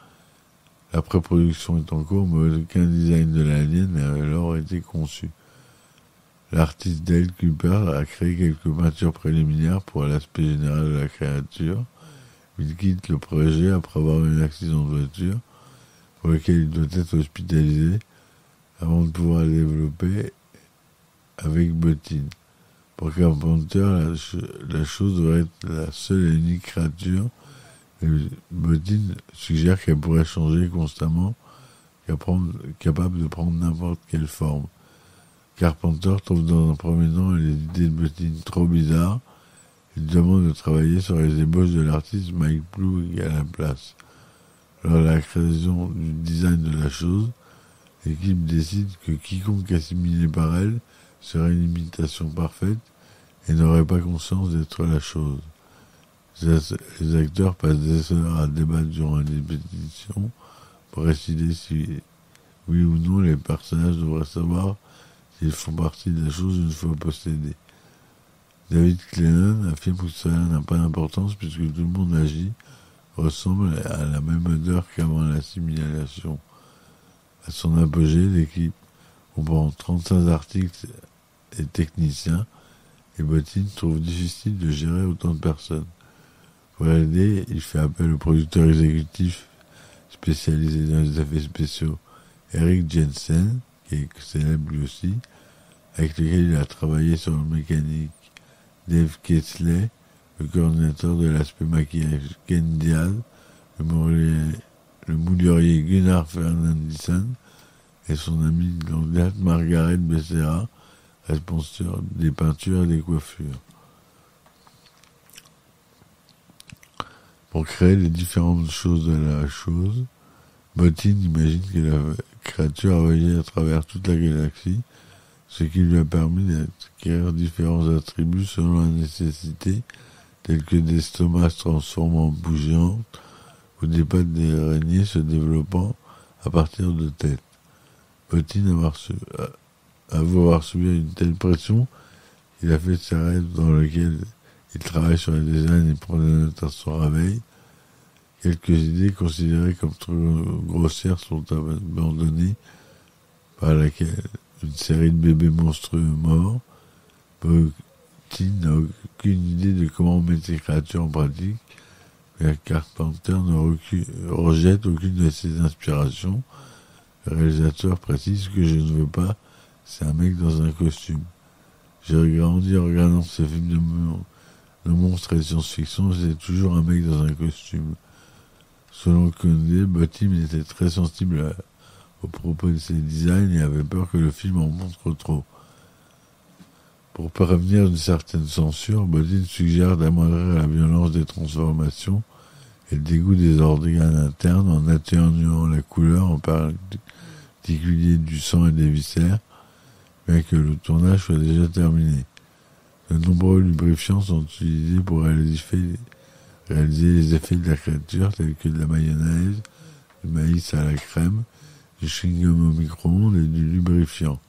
Speaker 1: la pré-production est en cours, mais aucun design de l'alien n'a alors été conçu. L'artiste Dale Cooper a créé quelques peintures préliminaires pour l'aspect général de la créature. Il quitte le projet après avoir eu un accident de voiture, pour lequel il doit être hospitalisé, avant de pouvoir le développer avec Bottin. Pour Carpenter, la chose devrait être la seule et unique créature. Bottin suggère qu'elle pourrait changer constamment, capable de prendre n'importe quelle forme. Carpenter trouve dans un premier temps les idées de Bottin trop bizarres. Il demande de travailler sur les ébauches de l'artiste Mike Ploug à la place. Lors de la création du design de la chose, l'équipe décide que quiconque assimilé par elle serait une imitation parfaite et n'aurait pas conscience d'être la chose. Les acteurs passent des heures à débattre durant les répétitions pour décider si, oui ou non, les personnages devraient savoir s'ils font partie de la chose une fois possédés. David Clennon affirme que cela n'a pas d'importance puisque tout le monde agit, ressemble à la même odeur qu'avant l'assimilation. À son apogée, l'équipe comprend 35 articles et techniciens, et Bottin trouve difficile de gérer autant de personnes. Pour l'aider, il fait appel au producteur exécutif spécialisé dans les effets spéciaux Eric Jensen, qui est célèbre lui aussi, avec lequel il a travaillé sur le mécanique Dave Kesley, le coordinateur de l'aspect maquillage Ken Diaz, le moulurier Gunnar Fernandisson et son ami de longue date Margaret Becerra, responsable des peintures et des coiffures. Pour créer les différentes choses de la chose, Bottin imagine que la créature a voyagé à travers toute la galaxie, ce qui lui a permis d'acquérir différents attributs selon la nécessité, tels que des estomacs se transformant en bouches géantes ou des pattes d'araignées se développant à partir de têtes. Bottin avoue avoir subi une telle pression qu'il a fait ses rêves dans lequel Il travaille sur le design et prend des notes à son réveil. Quelques idées considérées comme trop grossières sont abandonnées, par laquelle une série de bébés monstrueux morts. Bottin n'a aucune idée de comment mettre ces créatures en pratique, mais Carpenter ne rejette aucune de ses inspirations. Le réalisateur précise que je ne veux pas, c'est un mec dans un costume. J'ai grandi en regardant ces films de monstres et de science-fiction, c'est toujours un mec dans un costume. Selon Condé, Bottin était très sensible aux propos de ses designs et avait peur que le film en montre trop. Pour prévenir une certaine censure, Bottin suggère d'amoindrir la violence des transformations et le dégoût des organes internes en atténuant la couleur, en particulier du sang et des viscères, bien que le tournage soit déjà terminé. De nombreux lubrifiants sont utilisés pour réaliser les effets de la créature, tels que de la mayonnaise, du maïs à la crème, du chewing-gum au micro-ondes et du lubrifiant.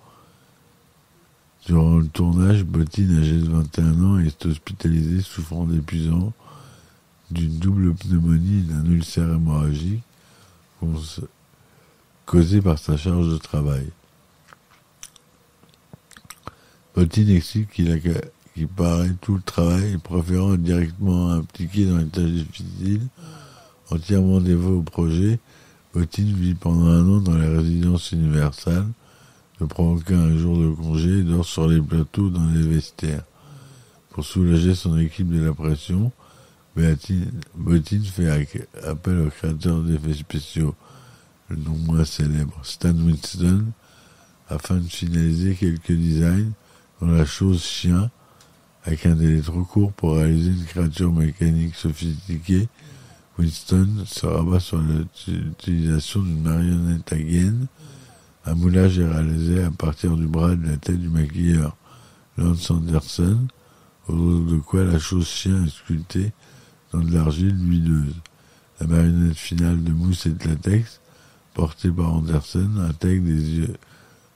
Speaker 1: Durant le tournage, Bottin, âgé de 21 ans, est hospitalisé souffrant d'épuisement, d'une double pneumonie et d'un ulcère hémorragique causé par sa charge de travail. Bottin explique qu'il paraît tout le travail, préférant être directement impliqué dans les tâches difficiles, entièrement dévoué au projet. Bottin vit pendant 1 an dans la résidence Universal, ne prend aucun jour de congé et dort sur les plateaux dans les vestiaires. Pour soulager son équipe de la pression, Bottin fait appel au créateur d'effets spéciaux, le non moins célèbre Stan Winston, afin de finaliser quelques designs dont la chose chien, avec un délai trop court pour réaliser une créature mécanique sophistiquée. Winston se rabat sur l'utilisation d'une marionnette à gaine. Un moulage est réalisé à partir du bras et de la tête du maquilleur Lance Anderson, autour de quoi la chose chien est sculptée dans de l'argile huileuse. La marionnette finale de mousse et de latex, portée par Anderson, intègre des yeux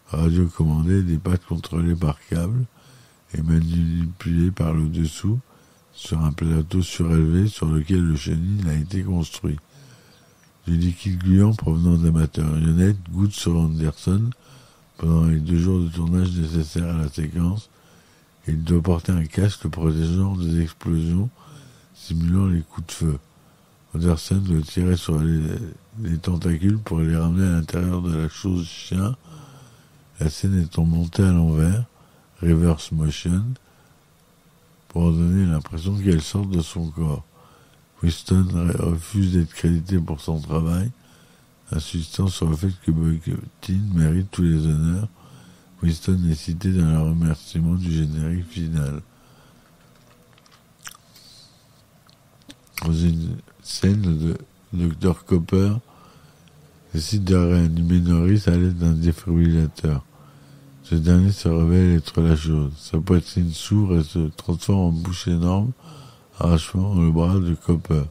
Speaker 1: radiocommandés, des pattes contrôlées par câble et manipulées par le dessous sur un plateau surélevé sur lequel le chenil a été construit. Du liquide gluant provenant de la marionnette goutte sur Anderson pendant les 2 jours de tournage nécessaires à la séquence. Il doit porter un casque le protégeant des explosions simulant les coups de feu. Anderson doit tirer sur les tentacules pour les ramener à l'intérieur de la chose chien, la scène étant montée à l'envers, reverse motion, pour donner l'impression qu'elle sort de son corps. Winston refuse d'être crédité pour son travail, insistant sur le fait que Bottin mérite tous les honneurs. Winston est cité dans le remerciement du générique final. Dans une scène, le Dr Copper décide de réanimer Norris à l'aide d'un défibrillateur. Ce dernier se révèle être la chose. Sa poitrine s'ouvre et se transforme en bouche énorme, arrachant le bras de Copper.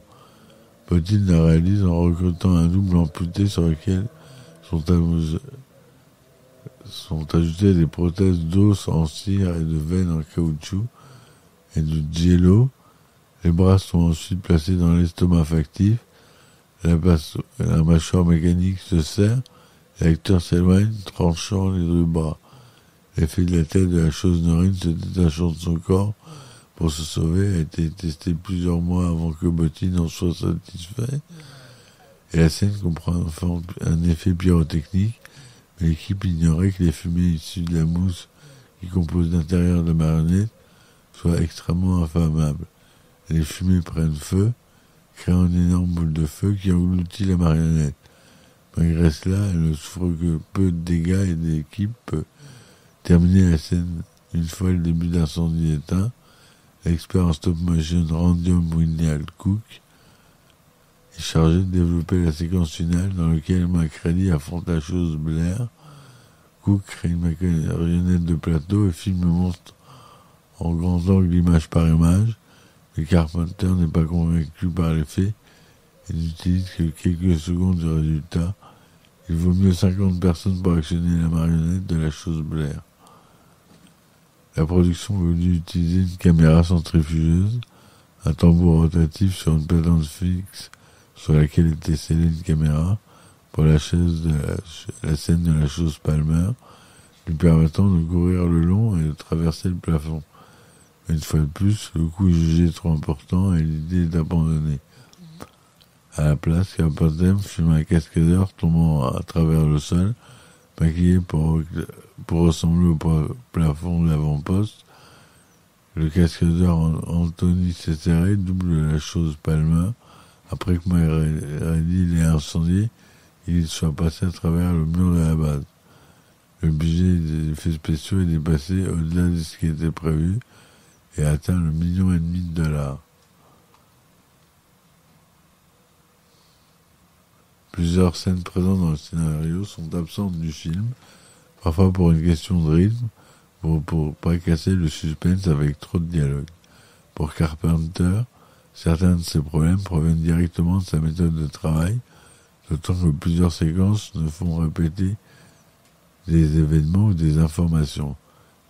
Speaker 1: Bottin la réalise en recrutant un double amputé sur lequel sont ajoutées des prothèses d'os en cire et de veines en caoutchouc et de jello. Les bras sont ensuite placés dans l'estomac factif. La mâchoire mécanique se serre. L'acteur s'éloigne, tranchant les 2 bras. L'effet de la tête de la chose norine se détachant de son corps pour se sauver a été testé plusieurs mois avant que Bottin en soit satisfait. Et la scène comprend un effet pyrotechnique, mais l'équipe ignorait que les fumées issues de la mousse qui compose l'intérieur de la marionnette soient extrêmement inflammables. Les fumées prennent feu, créant une énorme boule de feu qui engloutit la marionnette. Malgré cela, elle ne souffre que peu de dégâts et l'équipe peut terminer la scène une fois le début d'incendie éteint. L'expert en stop-motion Random William Cook est chargé de développer la séquence finale dans laquelle McCready affronte la chose Blair. Cook crée une marionnette de plateau et filme le monstre en grand angle image par image. Le Carpenter n'est pas convaincu par les faits et n'utilise que quelques secondes du résultat. Il vaut mieux 50 personnes pour actionner la marionnette de la chose Blair. La production voulait utiliser une caméra centrifugeuse. un tambour rotatif sur une plateforme fixe sur laquelle était scellée une caméra pour la scène de la chose Palmer, lui permettant de courir le long et de traverser le plafond. Une fois de plus, le coup est jugé trop important et l'idée est abandonnée. À la place, Carpenter filme un cascadeur tombant à travers le sol, maquillé pour ressembler au plafond de l'avant-poste. Le cascadeur Anthony Cesare double la chose Palmer. Après que McReady l'ait incendié, il soit passé à travers le mur de la base. Le budget des effets spéciaux est dépassé au-delà de ce qui était prévu et atteint le $1,5 million. Plusieurs scènes présentes dans le scénario sont absentes du film, parfois pour une question de rythme, pour pas casser le suspense avec trop de dialogue. Pour Carpenter, certains de ces problèmes proviennent directement de sa méthode de travail, d'autant que plusieurs séquences ne font répéter des événements ou des informations.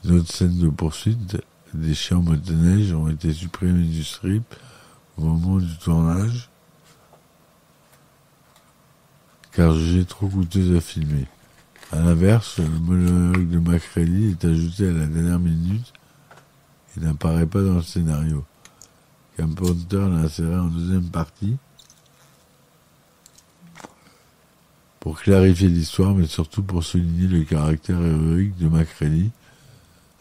Speaker 1: D'autres scènes de poursuite des chiens en motoneige ont été supprimées du script au moment du tournage, car jugées trop coûteuses à filmer. À l'inverse, le monologue de McReady est ajouté à la dernière minute et n'apparaît pas dans le scénario. Carpenter l'a inséré en deuxième partie pour clarifier l'histoire, mais surtout pour souligner le caractère héroïque de McReady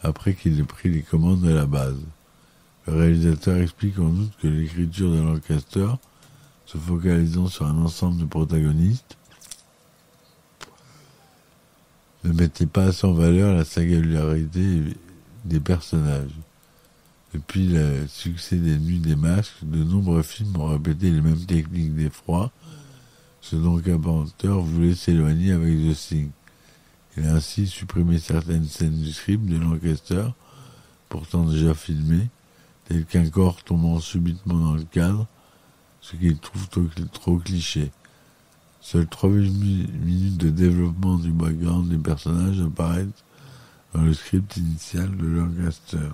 Speaker 1: après qu'il ait pris les commandes de la base. Le réalisateur explique en outre que l'écriture de Lancaster, se focalisant sur un ensemble de protagonistes, ne mettait pas assez en valeur la singularité des personnages. Depuis le succès des Nuits des Masques, de nombreux films ont répété les mêmes techniques d'effroi, ce dont Carpenter voulait s'éloigner avec The Thing. Il a ainsi supprimé certaines scènes du script de Lancaster, pourtant déjà filmées, telles qu'un corps tombant subitement dans le cadre, ce qu'il trouve trop cliché. Seules 3 minutes de développement du background des personnages apparaissent dans le script initial de Lancaster.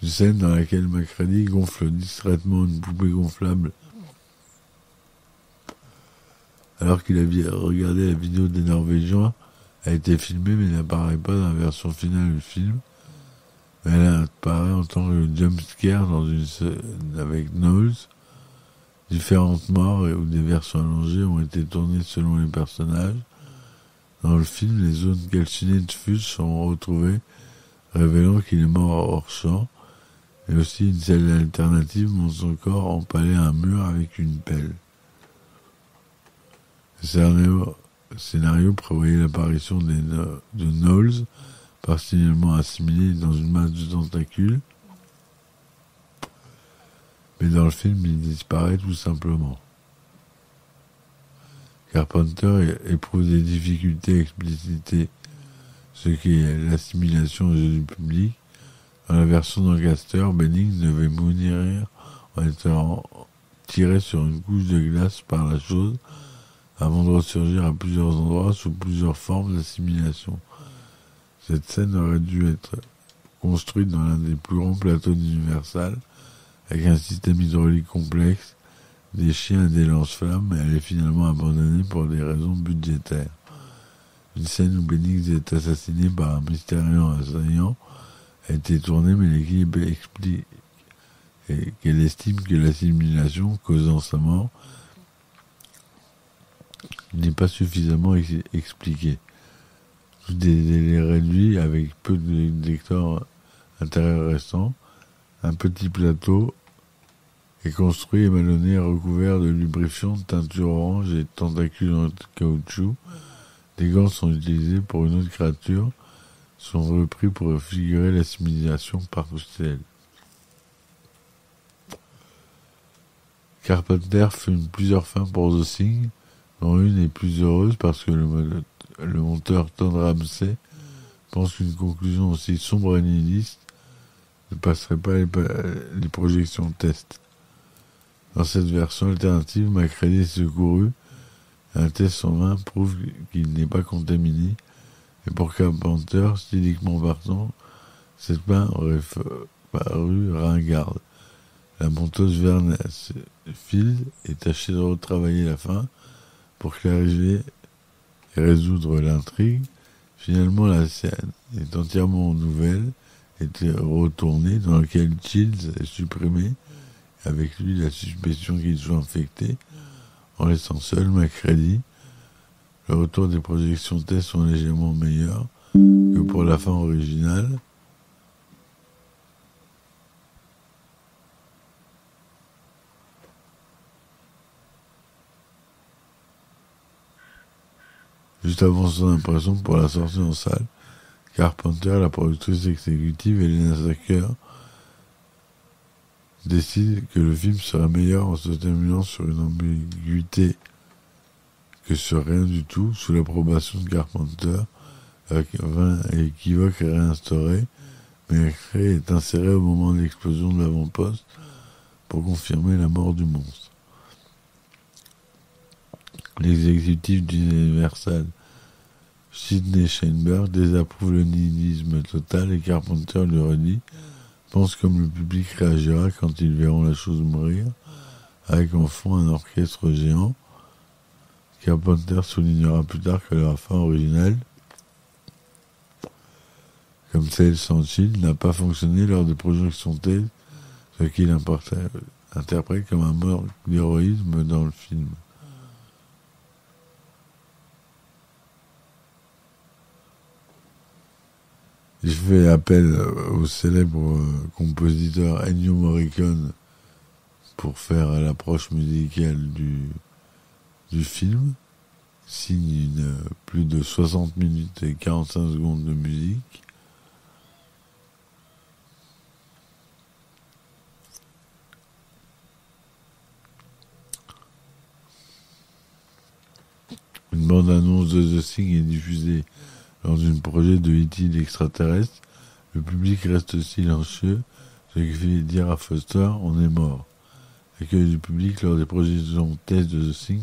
Speaker 1: Une scène dans laquelle McReady gonfle discrètement une poupée gonflable alors qu'il avait regardé la vidéo des Norvégiens a été filmée mais n'apparaît pas dans la version finale du film. Mais elle apparaît en tant que jump scare dans une scène avec Knowles. Différentes morts ou des versions allongées ont été tournées selon les personnages. Dans le film, les zones calcinées de Fuchs sont retrouvées, révélant qu'il est mort hors champ. Et aussi une scène alternative montre son corps empalé à un mur avec une pelle. Le scénario prévoyait l'apparition de Knowles, partiellement assimilé dans une masse de tentacules, mais dans le film, il disparaît tout simplement. Carpenter éprouve des difficultés à expliciter ce qu'est l'assimilation aux yeux du public. Dans la version d'Lancaster, Benning devait mourir en étant tiré sur une couche de glace par la chose avant de ressurgir à plusieurs endroits sous plusieurs formes d'assimilation. Cette scène aurait dû être construite dans l'un des plus grands plateaux d'Universal, avec un système hydraulique complexe, des chiens et des lance-flammes, mais elle est finalement abandonnée pour des raisons budgétaires. Une scène où Bennings est assassiné par un mystérieux assaillant a été tournée, mais l'équipe explique qu'elle estime que l'assimilation causant sa mort n'est pas suffisamment expliquée. Sous des délais réduits, avec peu de décors intérieurs restants, un petit plateau est construit et malonné, recouvert de lubrifiant, de teinture orange et de tentacules en caoutchouc. Des gants sont utilisés pour une autre créature, sont repris pour figurer l'assimilation partielle. Carpenter filme plusieurs fins pour The Thing, dont une est plus heureuse parce que le monteur Todd Ramsey pense qu'une conclusion aussi sombre et nihiliste ne passerait pas les projections test. Dans cette version alternative, McReady est secouru. Un test en main prouve qu'il n'est pas contaminé. Et pour Carpenter, styliquement partant, Cette fin aurait paru ringarde. La monteuse Verna Field est tâchée de retravailler la fin pour clarifier et résoudre l'intrigue. Finalement, la scène est entièrement nouvelle, est retournée, dans laquelle Childs est supprimé, avec lui la suspicion qu'il soit infecté, en laissant seul MacReady. Le retour des projections test sont légèrement meilleurs que pour la fin originale. Juste avant son impression pour la sortie en salle, Carpenter, la productrice exécutive Helena Zacker, décide que le film serait meilleur en se terminant sur une ambiguïté que sur rien du tout, sous l'approbation de Carpenter, avec un équivoque réinstauré, mais Ray est inséré au moment de l'explosion de l'avant-poste pour confirmer la mort du monstre. L'exécutif d'Universal, Sidney Sheinberg, désapprouve le nihilisme total et Carpenter lui redit « Pense comme le public réagira quand ils verront la chose mourir », avec en fond un orchestre géant. Carpenter soulignera plus tard que la fin originale, comme celle sans Shield, n'a pas fonctionné lors des projections telles, ce qu'il interprète comme un manque d'héroïsme dans le film. Je fais appel au célèbre compositeur Ennio Morricone pour faire l'approche musicale du film. Signe plus de 60 minutes et 45 secondes de musique. Une bande-annonce de The Thing est diffusée lors d'un projet de E.T. d'extraterrestre. Le public reste silencieux, ce qui fait dire à Foster « On est mort ». L'accueil du public lors des projections test de The Thing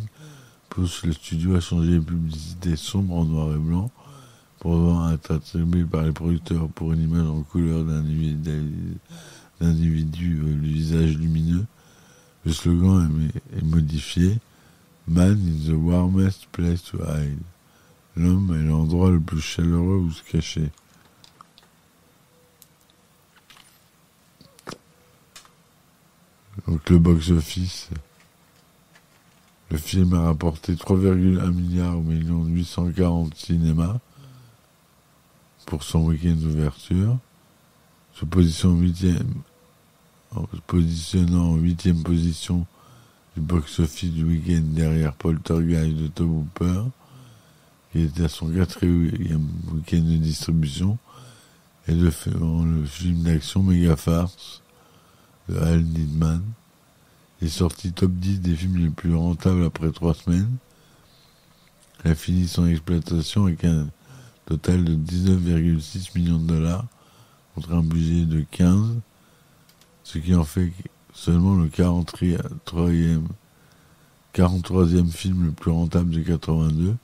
Speaker 1: pousse le studio à changer les publicités sombres en noir et blanc pour être attribué par les producteurs pour une image en couleur d'individu le visage lumineux. Le slogan est modifié « Man is the warmest place to hide ». L'homme est l'endroit le plus chaleureux où se cacher. Donc le box-office, le film a rapporté 3,1 milliards au million 840 cinémas pour son week-end d'ouverture, se positionnant en 8e position du box-office du week-end derrière Poltergeist de Tobe Hooper, qui était à son 4e week-end de distribution, et le film d'action Méga Farce de Hal Needham est sorti top 10 des films les plus rentables après 3 semaines. Elle a fini son exploitation avec un total de 19,6 millions de dollars contre un budget de 15, ce qui en fait seulement le 43e film le plus rentable de 82.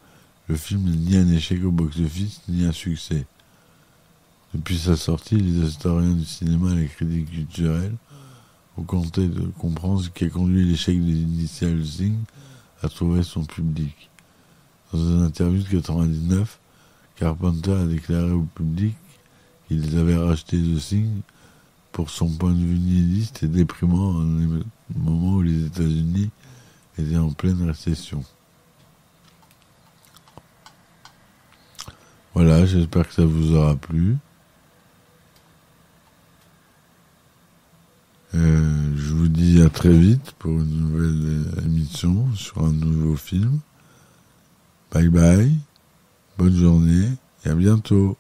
Speaker 1: Le film n'est ni un échec au box-office, ni un succès. Depuis sa sortie, les historiens du cinéma et les critiques culturels ont tenté de comprendre ce qui a conduit l'échec des Initial D à trouver son public. Dans une interview de 99, Carpenter a déclaré au public qu'ils avaient racheté The Thing pour son point de vue nihiliste et déprimant à un moment où les États-Unis étaient en pleine récession. Voilà, j'espère que ça vous aura plu. Je vous dis à très vite pour une nouvelle émission sur un nouveau film. Bye bye, bonne journée et à bientôt.